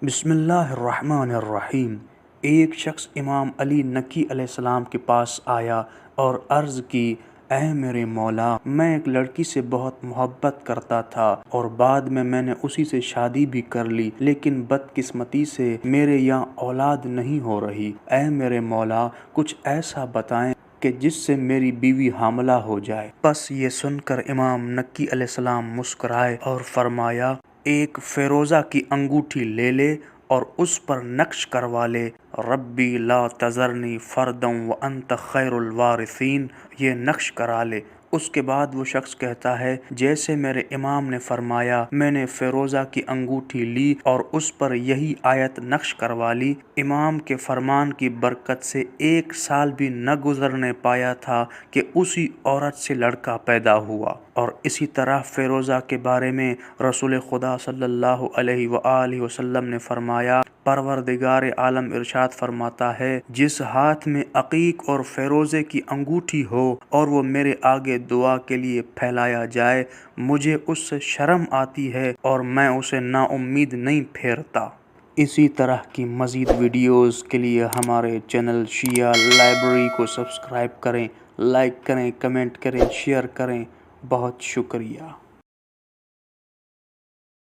بسم اللہ الرحمن الرحیم۔ ایک شخص امام علی نقی علیہ السلام کے پاس آیا اور عرض کی، اے میرے مولا، میں ایک لڑکی سے بہت محبت کرتا تھا اور بعد میں نے اسی سے شادی بھی کر لی، لیکن بدقسمتی سے میرے یہاں اولاد نہیں ہو رہی۔ اے میرے مولا، کچھ ایسا بتائیں کہ جس سے میری بیوی حاملہ ہو جائے۔ پس یہ سن کر امام نقی علیہ السلام مسکرائے اور فرمایا، ایک فیروزہ کی انگوٹھی لے لے اور اس پر نقش کروا لے، ربی لا تذرنی فردا وانت خیر الوارثین، یہ نقش کرا لے۔ اس کے بعد وہ شخص کہتا ہے، جیسے میرے امام نے فرمایا، میں نے فیروزہ کی انگوٹھی لی اور اس پر یہی آیت نقش کروا لی۔ امام کے فرمان کی برکت سے 1 سال بھی نہ گزرنے پایا تھا کہ اسی عورت سے لڑکا پیدا ہوا۔ اور اسی طرح فیروزہ کے بارے میں رسول خدا صلی اللہ علیہ وآلہ وسلم نے فرمایا، پروردگار عالم ارشاد فرماتا ہے، جس ہاتھ میں عقیق اور فیروزے کی انگوٹھی ہو اور وہ میرے آگے دعا کے لیے پھیلایا جائے، مجھے اس سے شرم آتی ہے اور میں اسے نا امید نہیں پھیرتا۔ اسی طرح کی مزید ویڈیوز کے لیے ہمارے چینل شیعہ لائبریری کو سبسکرائب کریں، لائک کریں، کمنٹ کریں، شیئر کریں۔ بہت شکریہ۔